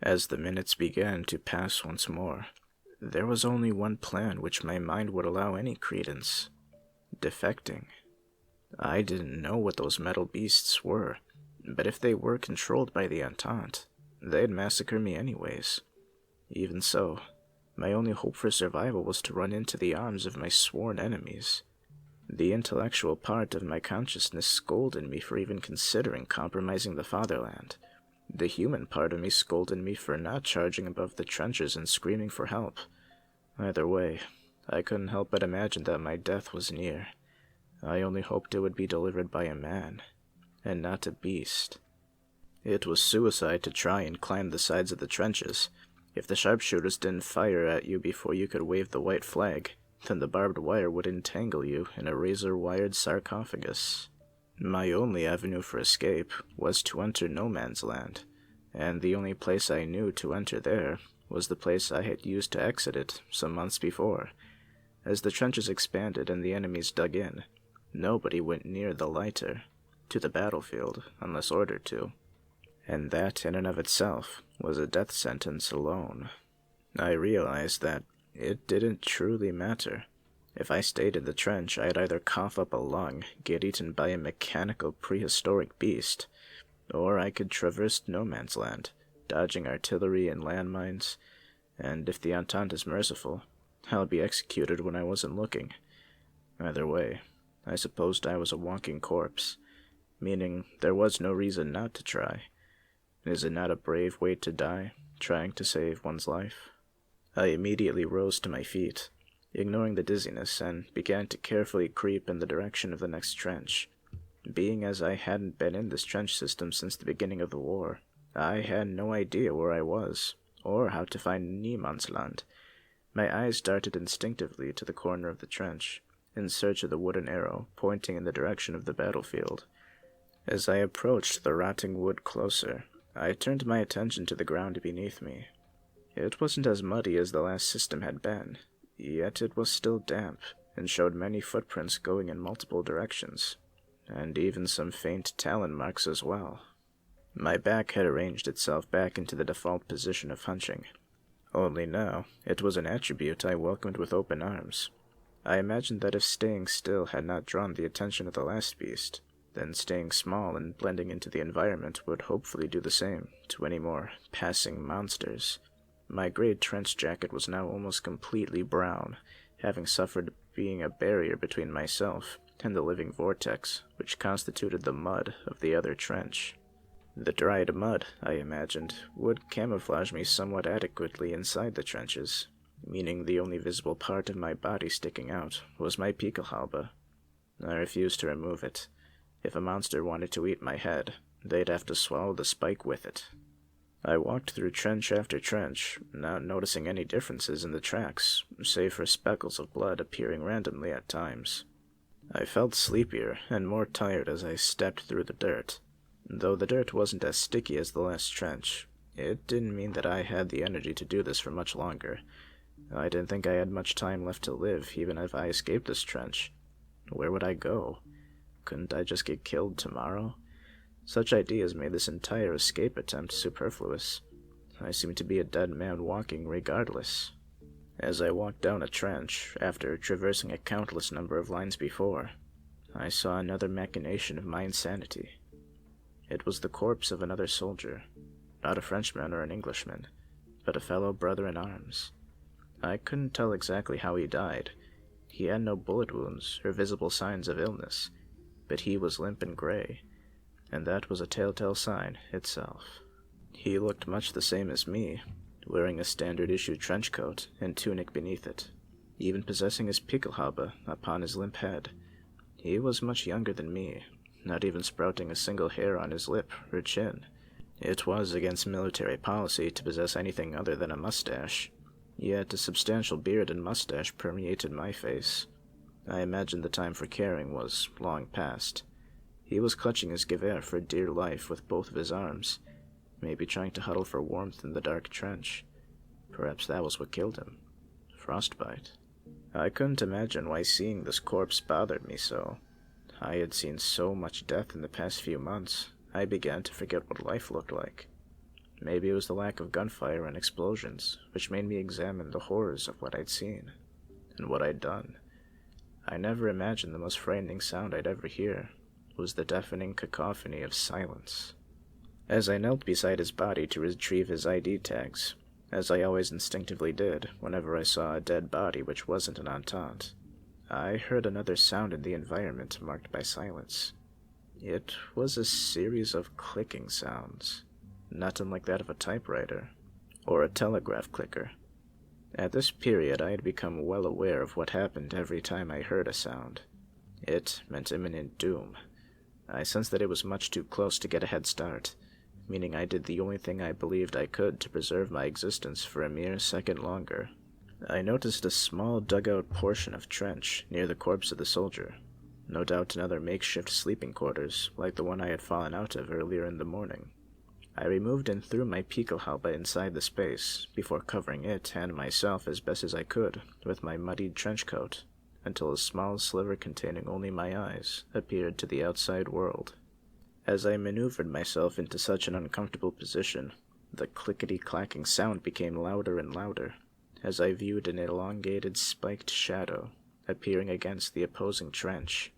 As the minutes began to pass once more, there was only one plan which my mind would allow any credence: defecting. I didn't know what those metal beasts were, but if they were controlled by the Entente, they'd massacre me anyways. Even so, my only hope for survival was to run into the arms of my sworn enemies. The intellectual part of my consciousness scolded me for even considering compromising the fatherland. The human part of me scolded me for not charging above the trenches and screaming for help. Either way, I couldn't help but imagine that my death was near. I only hoped it would be delivered by a man, and not a beast. It was suicide to try and climb the sides of the trenches. If the sharpshooters didn't fire at you before you could wave the white flag, then the barbed wire would entangle you in a razor-wired sarcophagus. My only avenue for escape was to enter no man's land, and the only place I knew to enter there was the place I had used to exit it some months before. As the trenches expanded and the enemies dug in, nobody went near the lighter, to the battlefield, unless ordered to. And that in and of itself was a death sentence alone. I realized that it didn't truly matter. If I stayed in the trench, I'd either cough up a lung, get eaten by a mechanical prehistoric beast, or I could traverse no man's land, dodging artillery and landmines, and if the Entente is merciful, I'll be executed when I wasn't looking. Either way, I supposed I was a walking corpse, meaning there was no reason not to try. Is it not a brave way to die, trying to save one's life? I immediately rose to my feet, ignoring the dizziness, and began to carefully creep in the direction of the next trench. Being as I hadn't been in this trench system since the beginning of the war, I had no idea where I was, or how to find Niemandsland. My eyes darted instinctively to the corner of the trench, in search of the wooden arrow pointing in the direction of the battlefield. As I approached the rotting wood closer, I turned my attention to the ground beneath me. It wasn't as muddy as the last system had been, yet it was still damp, and showed many footprints going in multiple directions, and even some faint talon marks as well. My back had arranged itself back into the default position of hunching. Only now, it was an attribute I welcomed with open arms. I imagined that if staying still had not drawn the attention of the last beast, then staying small and blending into the environment would hopefully do the same to any more passing monsters. My gray trench jacket was now almost completely brown, having suffered being a barrier between myself and the living vortex which constituted the mud of the other trench. The dried mud, I imagined, would camouflage me somewhat adequately inside the trenches, meaning the only visible part of my body sticking out was my pickelhaube. I refused to remove it. If a monster wanted to eat my head, they'd have to swallow the spike with it. I walked through trench after trench, not noticing any differences in the tracks, save for speckles of blood appearing randomly at times. I felt sleepier and more tired as I stepped through the dirt. Though the dirt wasn't as sticky as the last trench, it didn't mean that I had the energy to do this for much longer. I didn't think I had much time left to live, even if I escaped this trench. Where would I go? Couldn't I just get killed tomorrow? Such ideas made this entire escape attempt superfluous. I seemed to be a dead man walking regardless. As I walked down a trench, after traversing a countless number of lines before, I saw another machination of my insanity. It was the corpse of another soldier, not a Frenchman or an Englishman, but a fellow brother in arms. I couldn't tell exactly how he died. He had no bullet wounds or visible signs of illness, but he was limp and gray, and that was a telltale sign itself. He looked much the same as me, wearing a standard-issue trench coat and tunic beneath it, even possessing his pickelhaube upon his limp head. He was much younger than me, not even sprouting a single hair on his lip or chin. It was against military policy to possess anything other than a mustache, yet a substantial beard and mustache permeated my face. I imagined the time for caring was long past. He was clutching his gewehr for dear life with both of his arms, maybe trying to huddle for warmth in the dark trench. Perhaps that was what killed him. Frostbite. I couldn't imagine why seeing this corpse bothered me so. I had seen so much death in the past few months, I began to forget what life looked like. Maybe it was the lack of gunfire and explosions, which made me examine the horrors of what I'd seen, and what I'd done. I never imagined the most frightening sound I'd ever hear was the deafening cacophony of silence. As I knelt beside his body to retrieve his ID tags, as I always instinctively did whenever I saw a dead body which wasn't an entente, I heard another sound in the environment marked by silence. It was a series of clicking sounds, not unlike that of a typewriter or a telegraph clicker. At this period, I had become well aware of what happened every time I heard a sound. It meant imminent doom. I sensed that it was much too close to get a head start, meaning I did the only thing I believed I could to preserve my existence for a mere second longer. I noticed a small dugout portion of trench near the corpse of the soldier, no doubt another makeshift sleeping quarters like the one I had fallen out of earlier in the morning. I removed and threw my Pickelhaube inside the space before covering it and myself as best as I could with my muddied trench coat until a small sliver containing only my eyes appeared to the outside world. As I maneuvered myself into such an uncomfortable position, the clickety-clacking sound became louder and louder as I viewed an elongated spiked shadow appearing against the opposing trench.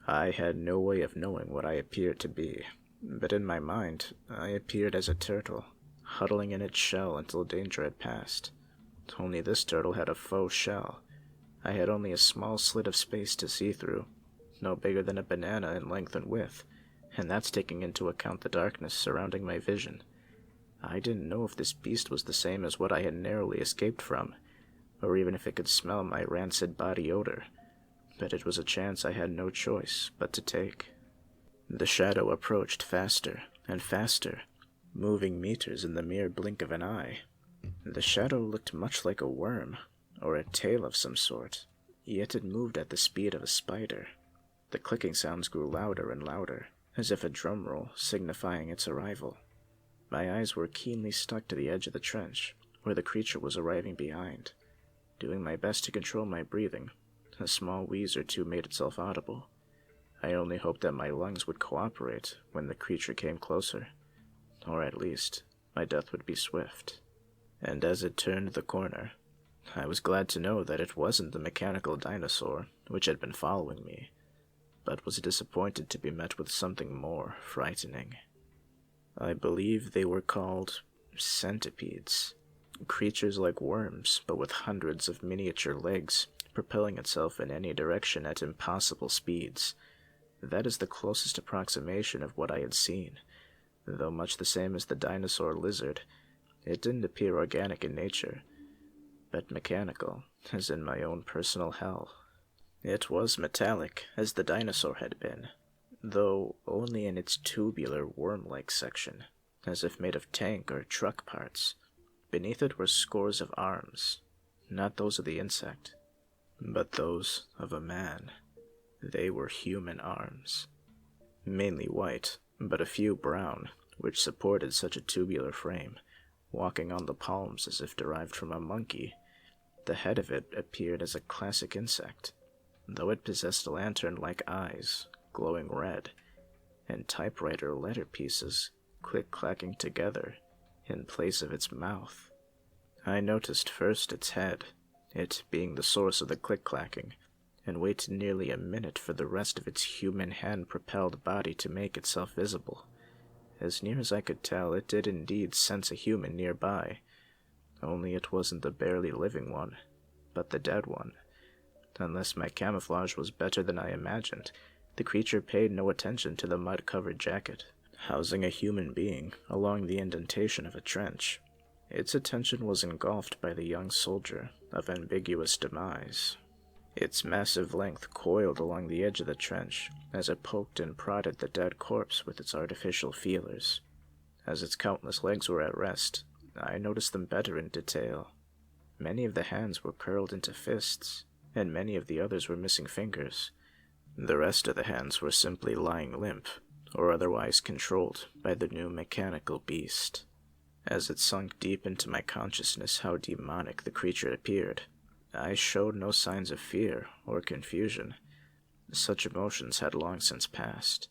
I had no way of knowing what I appeared to be, but in my mind, I appeared as a turtle, huddling in its shell until danger had passed. Only this turtle had a faux shell. I had only a small slit of space to see through, no bigger than a banana in length and width, and that's taking into account the darkness surrounding my vision. I didn't know if this beast was the same as what I had narrowly escaped from, or even if it could smell my rancid body odor, but it was a chance I had no choice but to take. The shadow approached faster and faster, moving meters in the mere blink of an eye. The shadow looked much like a worm, or a tail of some sort, yet it moved at the speed of a spider. The clicking sounds grew louder and louder, as if a drum roll signifying its arrival. My eyes were keenly stuck to the edge of the trench, where the creature was arriving behind. Doing my best to control my breathing, a small wheeze or two made itself audible. I only hoped that my lungs would cooperate when the creature came closer, or at least my death would be swift. And as it turned the corner, I was glad to know that it wasn't the mechanical dinosaur which had been following me, but was disappointed to be met with something more frightening. I believe they were called centipedes, creatures like worms, but with hundreds of miniature legs, propelling itself in any direction at impossible speeds. That is the closest approximation of what I had seen. Though much the same as the dinosaur lizard, it didn't appear organic in nature, but mechanical, as in my own personal hell. It was metallic, as the dinosaur had been, though only in its tubular, worm-like section, as if made of tank or truck parts. Beneath it were scores of arms, not those of the insect, but those of a man. They were human arms, mainly white, but a few brown, which supported such a tubular frame, walking on the palms as if derived from a monkey. The head of it appeared as a classic insect, though it possessed lantern-like eyes, glowing red, and typewriter letter pieces click-clacking together in place of its mouth. I noticed first its head, it being the source of the click-clacking, and waited nearly a minute for the rest of its human hand-propelled body to make itself visible. As near as I could tell, it did indeed sense a human nearby, only it wasn't the barely living one, but the dead one. Unless my camouflage was better than I imagined, the creature paid no attention to the mud-covered jacket, housing a human being along the indentation of a trench. Its attention was engulfed by the young soldier of ambiguous demise. Its massive length coiled along the edge of the trench as it poked and prodded the dead corpse with its artificial feelers. As its countless legs were at rest, I noticed them better in detail. Many of the hands were curled into fists, and many of the others were missing fingers. The rest of the hands were simply lying limp, or otherwise controlled by the new mechanical beast. As it sunk deep into my consciousness how demonic the creature appeared, I showed no signs of fear or confusion. Such emotions had long since passed.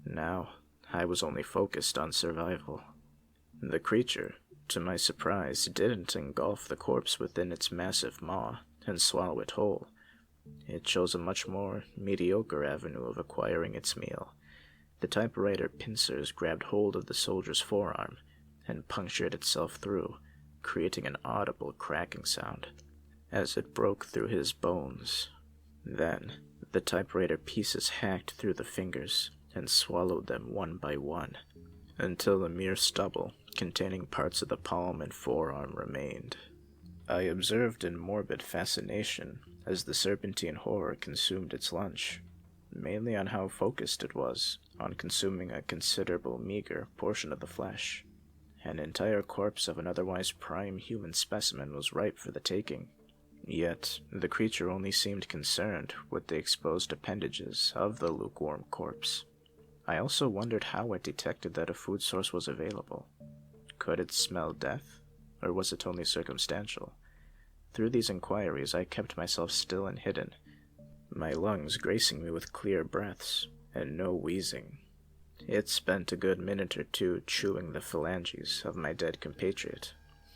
Now, I was only focused on survival. The creature, to my surprise, didn't engulf the corpse within its massive maw and swallow it whole. It chose a much more mediocre avenue of acquiring its meal. The typewriter pincers grabbed hold of the soldier's forearm and punctured itself through, creating an audible cracking sound as it broke through his bones. Then, the typewriter pieces hacked through the fingers and swallowed them one by one, until a mere stubble containing parts of the palm and forearm remained. I observed in morbid fascination as the serpentine horror consumed its lunch, mainly on how focused it was on consuming a considerable meager portion of the flesh. An entire corpse of an otherwise prime human specimen was ripe for the taking, yet the creature only seemed concerned with the exposed appendages of the lukewarm corpse. I also wondered how it detected that a food source was available. Could it smell death, or was it only circumstantial? Through these inquiries, I kept myself still and hidden, my lungs gracing me with clear breaths and no wheezing. It spent a good minute or two chewing the phalanges of my dead compatriot,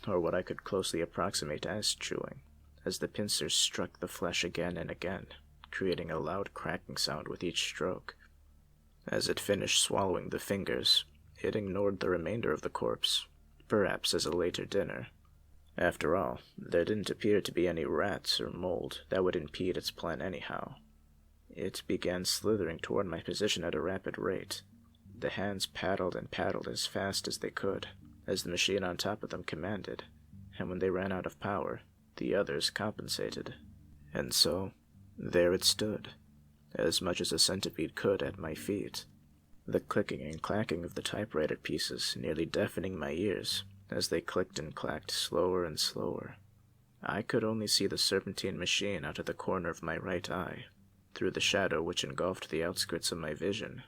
or what I could closely approximate as chewing, as the pincers struck the flesh again and again, creating a loud cracking sound with each stroke. As it finished swallowing the fingers, it ignored the remainder of the corpse, perhaps as a later dinner. After all, there didn't appear to be any rats or mold that would impede its plan anyhow. It began slithering toward my position at a rapid rate. The hands paddled and paddled as fast as they could, as the machine on top of them commanded, and when they ran out of power, the others compensated. And so, there it stood, as much as a centipede could at my feet, the clicking and clacking of the typewriter pieces nearly deafening my ears as they clicked and clacked slower and slower. I could only see the serpentine machine out of the corner of my right eye, through the shadow which engulfed the outskirts of my vision.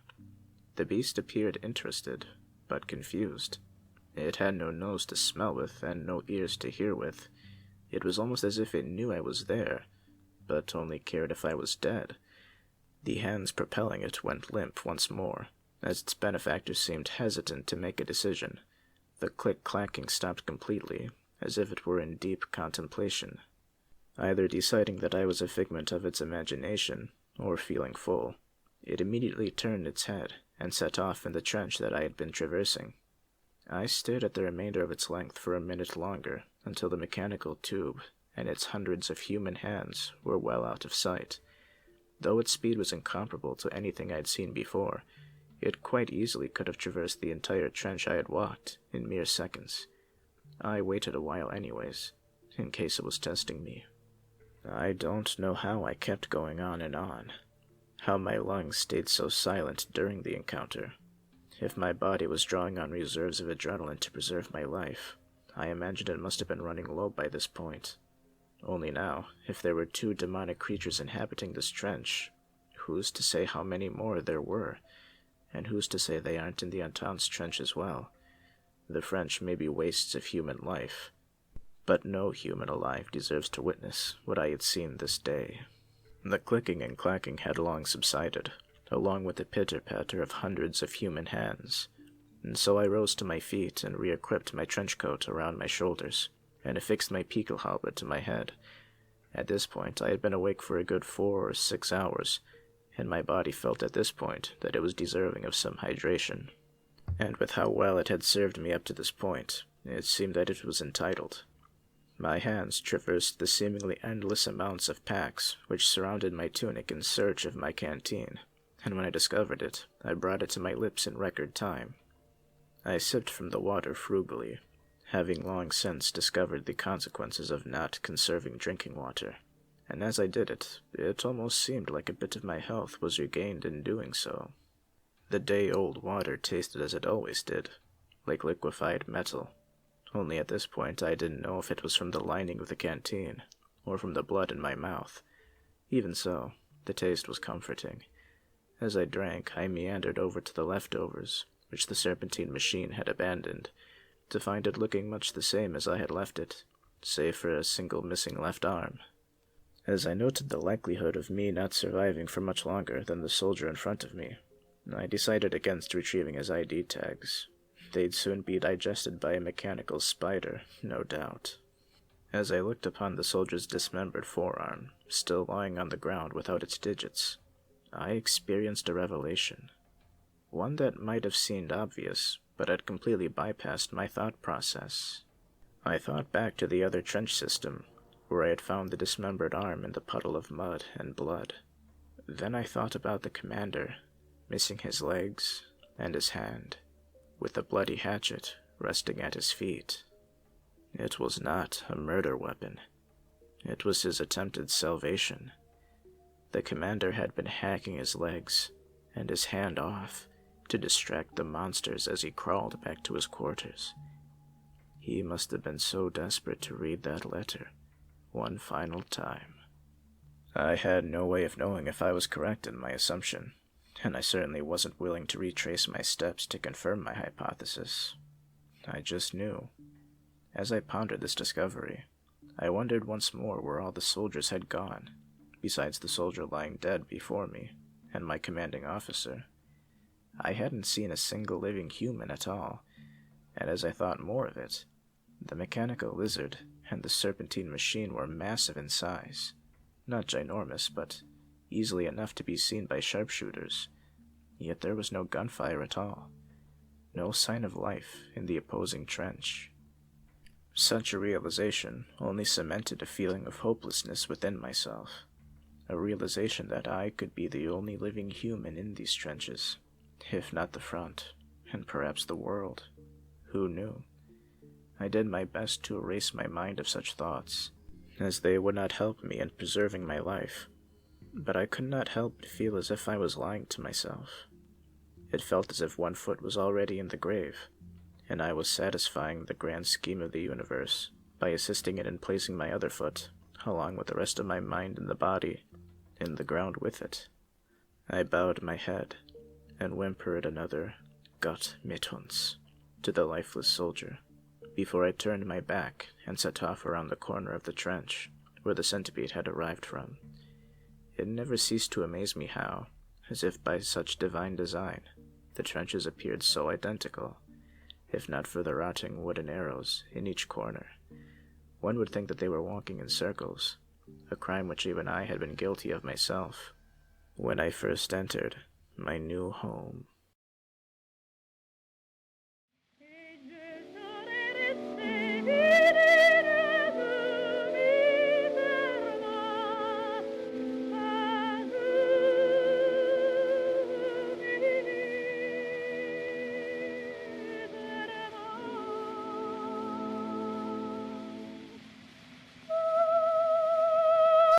The beast appeared interested, but confused. It had no nose to smell with and no ears to hear with. It was almost as if it knew I was there, but only cared if I was dead. The hands propelling it went limp once more, as its benefactor seemed hesitant to make a decision. The click-clacking stopped completely, as if it were in deep contemplation, either deciding that I was a figment of its imagination, or feeling full. It immediately turned its head and set off in the trench that I had been traversing. I stared at the remainder of its length for a minute longer, until the mechanical tube and its hundreds of human hands were well out of sight. Though its speed was incomparable to anything I had seen before, it quite easily could have traversed the entire trench I had walked in mere seconds. I waited a while anyways, in case it was testing me. I don't know how I kept going on and on, how my lungs stayed so silent during the encounter. If my body was drawing on reserves of adrenaline to preserve my life, I imagined it must have been running low by this point. Only now, if there were 2 demonic creatures inhabiting this trench, who's to say how many more there were, and who's to say they aren't in the Entente's trench as well? The French may be wastes of human life, but no human alive deserves to witness what I had seen this day. The clicking and clacking had long subsided, along with the pitter-patter of hundreds of human hands, and so I rose to my feet and re-equipped my trench coat around my shoulders, and affixed my pickelhaube to my head. At this point, I had been awake for a good 4 or 6 hours, and my body felt at this point that it was deserving of some hydration. And with how well it had served me up to this point, it seemed that it was entitled. My hands traversed the seemingly endless amounts of packs which surrounded my tunic in search of my canteen, and when I discovered it, I brought it to my lips in record time. I sipped from the water frugally, having long since discovered the consequences of not conserving drinking water, and as I did it, it almost seemed like a bit of my health was regained in doing so. The day-old water tasted as it always did, like liquefied metal, only at this point I didn't know if it was from the lining of the canteen, or from the blood in my mouth. Even so, the taste was comforting. As I drank, I meandered over to the leftovers, which the serpentine machine had abandoned, to find it looking much the same as I had left it, save for a single missing left arm, As I noted the likelihood of me not surviving for much longer than the soldier in front of me, I decided against retrieving his ID tags. They'd soon be digested by a mechanical spider, no doubt. As I looked upon the soldier's dismembered forearm, still lying on the ground without its digits, I experienced a revelation. One that might have seemed obvious, but had completely bypassed my thought process. I thought back to the other trench system, where I had found the dismembered arm in the puddle of mud and blood. Then I thought about the commander, missing his legs and his hand, with the bloody hatchet resting at his feet. It was not a murder weapon. It was his attempted salvation. The commander had been hacking his legs and his hand off to distract the monsters as he crawled back to his quarters. He must have been so desperate to read that letter one final time. I had no way of knowing if I was correct in my assumption, and I certainly wasn't willing to retrace my steps to confirm my hypothesis. I just knew. As I pondered this discovery, I wondered once more where all the soldiers had gone, besides the soldier lying dead before me, and my commanding officer. I hadn't seen a single living human at all, and as I thought more of it, the mechanical lizard and the serpentine machine were massive in size. Not ginormous, but easily enough to be seen by sharpshooters. Yet there was no gunfire at all. No sign of life in the opposing trench. Such a realization only cemented a feeling of hopelessness within myself. A realization that I could be the only living human in these trenches, if not the front, and perhaps the world. Who knew? I did my best to erase my mind of such thoughts, as they would not help me in preserving my life. But I could not help but feel as if I was lying to myself. It felt as if one foot was already in the grave, and I was satisfying the grand scheme of the universe by assisting it in placing my other foot, along with the rest of my mind and the body, in the ground with it. I bowed my head and whimpered another Gott mit uns to the lifeless soldier, before I turned my back and set off around the corner of the trench where the centipede had arrived from. It never ceased to amaze me how, as if by such divine design, the trenches appeared so identical, if not for the rotting wooden arrows in each corner. One would think that they were walking in circles, a crime which even I had been guilty of myself, when I first entered my new home.